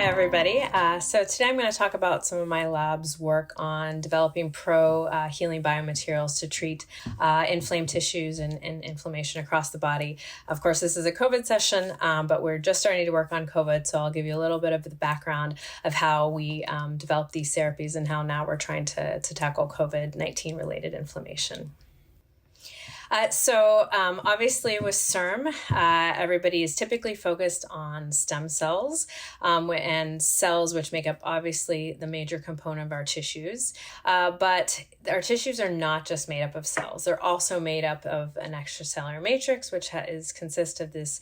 Hi, everybody. So today I'm going to talk about some of my lab's work on developing pro-healing biomaterials to treat inflamed tissues and inflammation across the body. Of course, this is a COVID session, but we're just starting to work on COVID, so I'll give you a little bit of the background of how we developed these therapies and how now we're trying to tackle COVID-19 related inflammation. Obviously with CIRM, everybody is typically focused on stem cells and cells which make up obviously the major component of our tissues. But our tissues are not just made up of cells. They're also made up of an extracellular matrix, which consists of this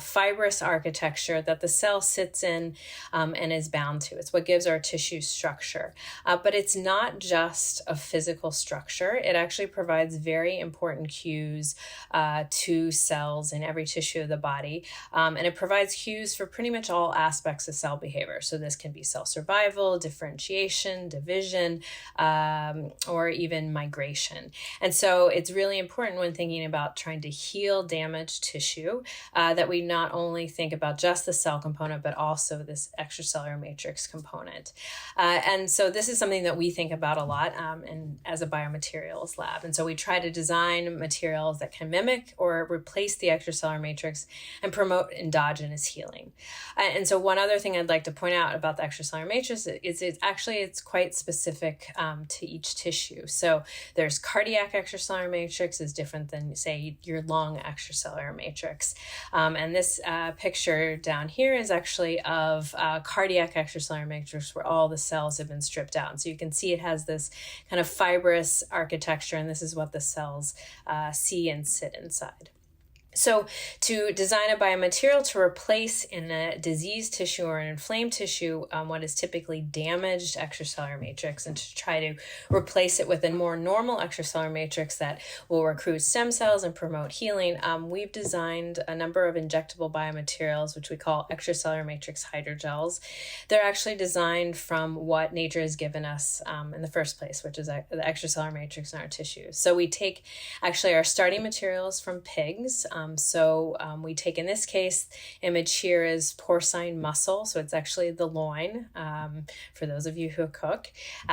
fibrous architecture that the cell sits in and is bound to. It's what gives our tissue structure. But it's not just a physical structure. It actually provides very important cues to cells in every tissue of the body. And it provides cues for pretty much all aspects of cell behavior. So this can be cell survival, differentiation, division, or even migration. And so it's really important when thinking about trying to heal damaged tissue that we not only think about just the cell component, but also this extracellular matrix component. And so this is something that we think about a lot as a biomaterials lab. And so we try to design materials that can mimic or replace the extracellular matrix and promote endogenous healing. And so one other thing I'd like to point out about the extracellular matrix is it's quite specific to each tissue. So there's cardiac extracellular matrix is different than, say, your lung extracellular matrix. And this picture down here is actually of cardiac extracellular matrix where all the cells have been stripped out. And so you can see it has this kind of fibrous architecture, and this is what the cells see and sit inside. So to design a biomaterial to replace in a diseased tissue or an inflamed tissue what is typically damaged extracellular matrix, and to try to replace it with a more normal extracellular matrix that will recruit stem cells and promote healing, we've designed a number of injectable biomaterials, which we call extracellular matrix hydrogels. They're actually designed from what nature has given us in the first place, which is the extracellular matrix in our tissues. So we take actually our starting materials from pigs. We take, in this case, image here is porcine muscle. So it's actually the loin, for those of you who cook.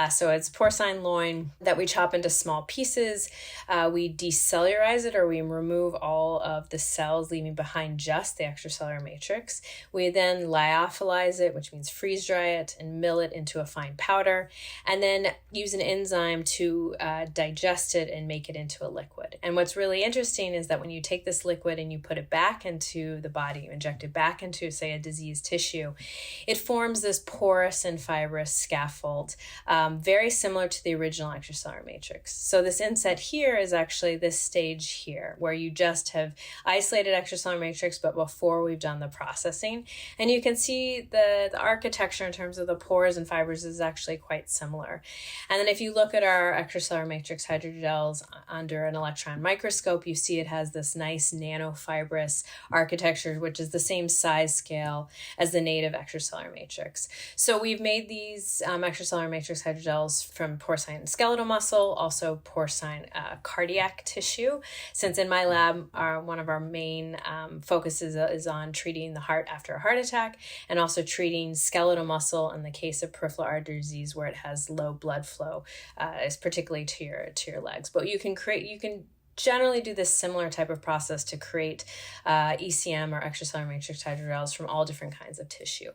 So it's porcine loin that we chop into small pieces. We decellularize it, or we remove all of the cells, leaving behind just the extracellular matrix. We then lyophilize it, which means freeze dry it, and mill it into a fine powder, and then use an enzyme to digest it and make it into a liquid. And what's really interesting is that when you take this liquid and you put it back into the body, you inject it back into, say, a diseased tissue, it forms this porous and fibrous scaffold, very similar to the original extracellular matrix. So this inset here is actually this stage here, where you just have isolated extracellular matrix, but before we've done the processing. And you can see the architecture in terms of the pores and fibers is actually quite similar. And then if you look at our extracellular matrix hydrogels under an electron microscope, you see it has this nice nanofibrous architecture, which is the same size scale as the native extracellular matrix. So we've made these extracellular matrix hydrogels from porcine skeletal muscle, also porcine cardiac tissue, since in my lab, one of our main focuses is on treating the heart after a heart attack, and also treating skeletal muscle in the case of peripheral artery disease where it has low blood flow, is particularly to your legs. But you can generally do this similar type of process to create ECM or extracellular matrix hydrogels from all different kinds of tissue.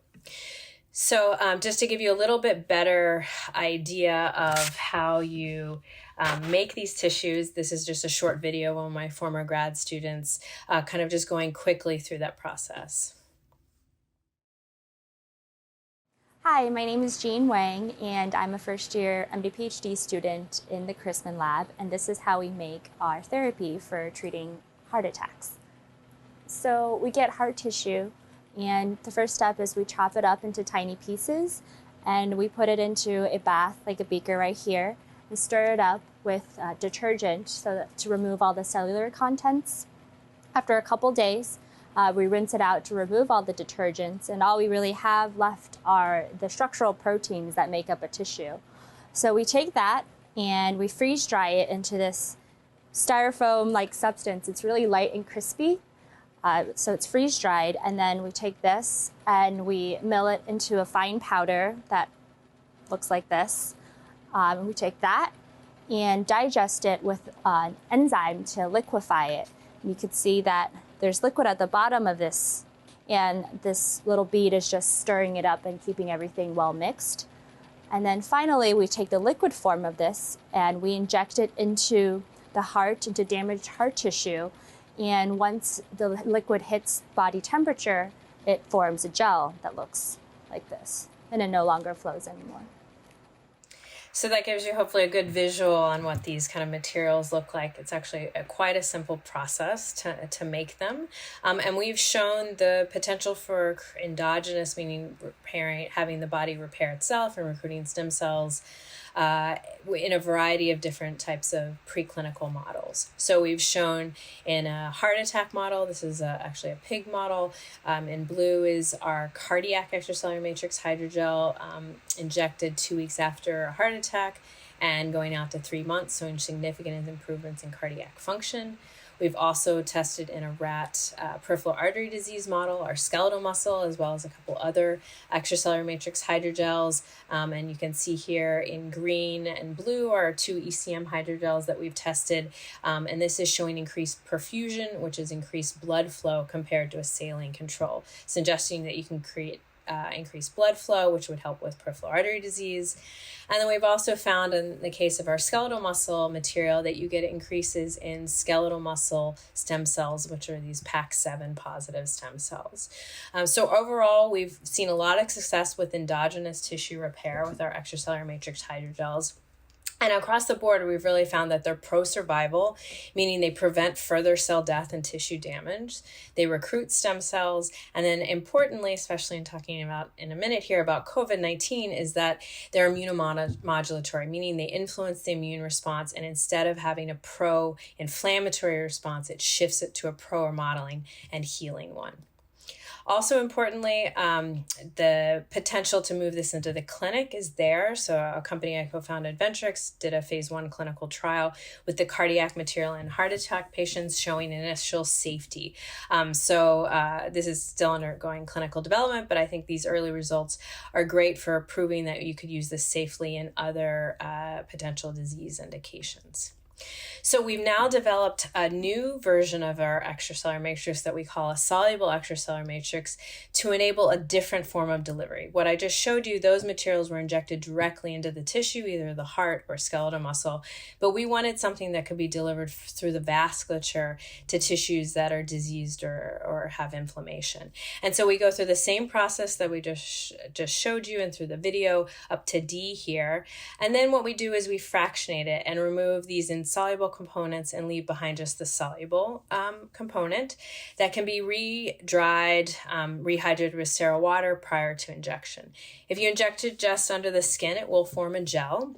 So just to give you a little bit better idea of how you make these tissues, this is just a short video of one of my former grad students kind of just going quickly through that process. Hi, my name is Jean Wang, and I'm a first-year MD-PhD student in the Christman lab, and this is how we make our therapy for treating heart attacks. So we get heart tissue, and the first step is we chop it up into tiny pieces, and we put it into a bath, like a beaker right here, and stir it up with detergent to remove all the cellular contents. After a couple days, we rinse it out to remove all the detergents, and all we really have left are the structural proteins that make up a tissue. So we take that and we freeze dry it into this styrofoam-like substance. It's really light and crispy. So it's freeze dried, and then we take this and we mill it into a fine powder that looks like this. We take that and digest it with an enzyme to liquefy it. You can see that there's liquid at the bottom of this, and this little bead is just stirring it up and keeping everything well mixed. And then finally, we take the liquid form of this and we inject it into the heart, into damaged heart tissue. And once the liquid hits body temperature, it forms a gel that looks like this, and it no longer flows anymore. So that gives you hopefully a good visual on what these kind of materials look like. It's actually quite a simple process to make them. And we've shown the potential for endogenous, meaning having the body repair itself and recruiting stem cells in a variety of different types of preclinical models. So we've shown in a heart attack model, this is actually a pig model. In blue is our cardiac extracellular matrix hydrogel injected 2 weeks after a heart attack and going out to 3 months, showing significant improvements in cardiac function. We've also tested in a rat peripheral artery disease model, our skeletal muscle, as well as a couple other extracellular matrix hydrogels. And you can see here in green and blue are 2 ECM hydrogels that we've tested. And this is showing increased perfusion, which is increased blood flow compared to a saline control, suggesting that you can create increased blood flow, which would help with peripheral artery disease. And then we've also found in the case of our skeletal muscle material that you get increases in skeletal muscle stem cells, which are these PAX7 positive stem cells. So overall, we've seen a lot of success with endogenous tissue repair with our extracellular matrix hydrogels. And across the board, we've really found that they're pro-survival, meaning they prevent further cell death and tissue damage. They recruit stem cells. And then importantly, especially in talking about in a minute here about COVID-19, is that they're immunomodulatory, meaning they influence the immune response. And instead of having a pro-inflammatory response, it shifts it to a pro-remodeling and healing one. Also importantly, the potential to move this into the clinic is there. So a company I co-founded, Ventrix, did a phase 1 clinical trial with the cardiac material in heart attack patients showing initial safety. This is still undergoing clinical development, but I think these early results are great for proving that you could use this safely in other potential disease indications. So we've now developed a new version of our extracellular matrix that we call a soluble extracellular matrix to enable a different form of delivery. What I just showed you, those materials were injected directly into the tissue, either the heart or skeletal muscle, but we wanted something that could be delivered through the vasculature to tissues that are diseased or have inflammation. And so we go through the same process that we just showed you and through the video up to D here. And then what we do is we fractionate it and remove these insoluble components and leave behind just the soluble component that can be re-dried, rehydrated with sterile water prior to injection. If you inject it just under the skin, it will form a gel.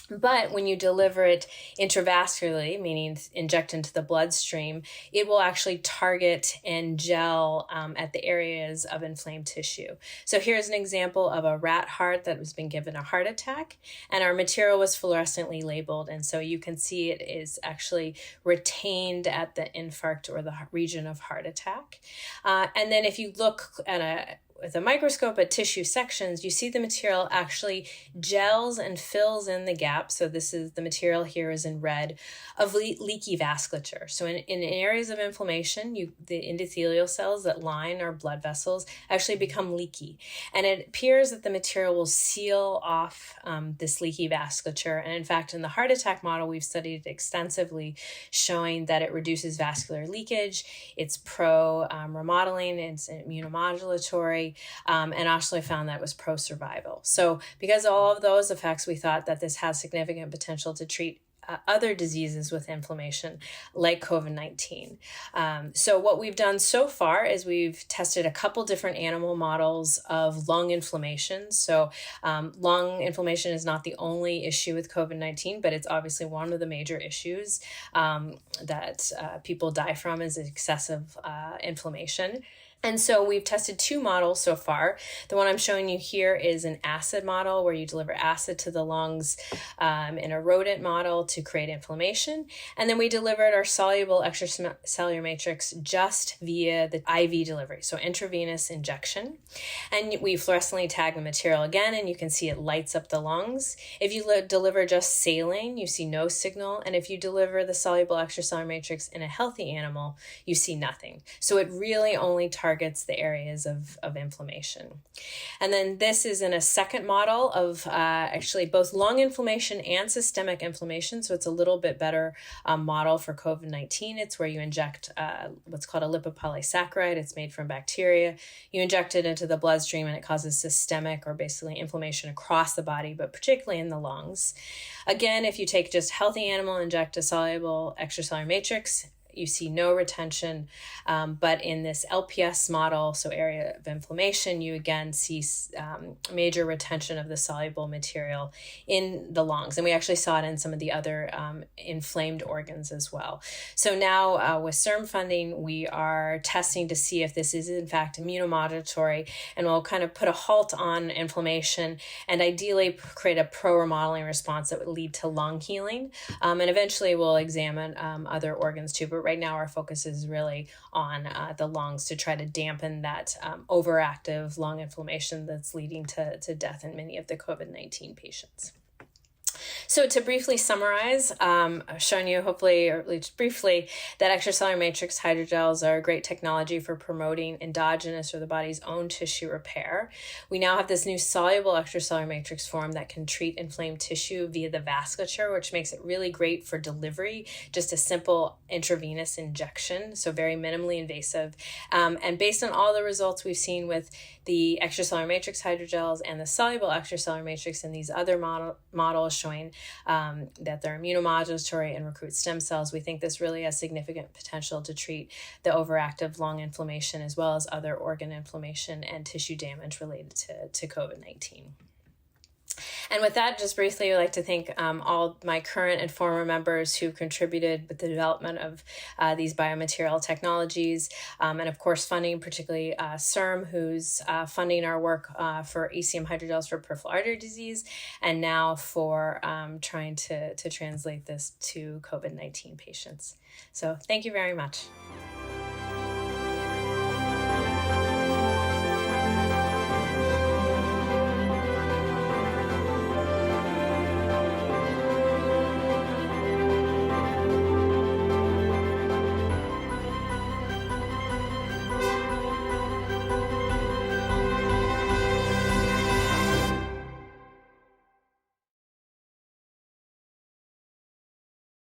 But when you deliver it intravascularly, meaning inject into the bloodstream, it will actually target and gel at the areas of inflamed tissue. So here's an example of a rat heart that has been given a heart attack, and our material was fluorescently labeled. And so you can see it is actually retained at the infarct or the region of heart attack. And then if you look at with a microscope at tissue sections, you see the material actually gels and fills in the gap. So this is the material here is in red of leaky vasculature. So in areas of inflammation, the endothelial cells that line our blood vessels actually become leaky. And it appears that the material will seal off this leaky vasculature. And in fact, in the heart attack model, we've studied it extensively, showing that it reduces vascular leakage, it's pro-remodeling, it's immunomodulatory, and actually found that it was pro-survival. So because of all of those effects, we thought that this has significant potential to treat other diseases with inflammation like COVID-19. So what we've done so far is we've tested a couple different animal models of lung inflammation. So lung inflammation is not the only issue with COVID-19, but it's obviously one of the major issues that people die from is excessive inflammation. And so we've tested 2 models so far. The one I'm showing you here is an acid model where you deliver acid to the lungs in a rodent model to create inflammation. And then we delivered our soluble extracellular matrix just via the IV delivery, so intravenous injection. And we fluorescently tag the material again, and you can see it lights up the lungs. If you deliver just saline, you see no signal. And if you deliver the soluble extracellular matrix in a healthy animal, you see nothing. So it really only targets the areas of inflammation. And then this is in a second model of actually both lung inflammation and systemic inflammation. So it's a little bit better model for COVID-19. It's where you inject what's called a lipopolysaccharide. It's made from bacteria. You inject it into the bloodstream and it causes systemic or basically inflammation across the body, but particularly in the lungs. Again, if you take just healthy animal, inject a soluble extracellular matrix, you see no retention, but in this LPS model, so area of inflammation, you again see major retention of the soluble material in the lungs. And we actually saw it in some of the other inflamed organs as well. So now with CIRM funding, we are testing to see if this is in fact immunomodulatory, and we'll kind of put a halt on inflammation and ideally create a pro-remodeling response that would lead to lung healing. And eventually we'll examine other organs too. But right now our focus is really on the lungs to try to dampen that overactive lung inflammation that's leading to death in many of the COVID-19 patients. So to briefly summarize, I've shown you hopefully, or at least briefly, that extracellular matrix hydrogels are a great technology for promoting endogenous or the body's own tissue repair. We now have this new soluble extracellular matrix form that can treat inflamed tissue via the vasculature, which makes it really great for delivery, just a simple intravenous injection, so very minimally invasive. And based on all the results we've seen with the extracellular matrix hydrogels and the soluble extracellular matrix in these other models showing that they're immunomodulatory and recruit stem cells, we think this really has significant potential to treat the overactive lung inflammation as well as other organ inflammation and tissue damage related to COVID-19. And with that, just briefly, I'd like to thank all my current and former members who contributed with the development of these biomaterial technologies, and of course funding, particularly CIRM, who's funding our work for ECM hydrogels for peripheral artery disease, and now for trying to translate this to COVID-19 patients. So thank you very much.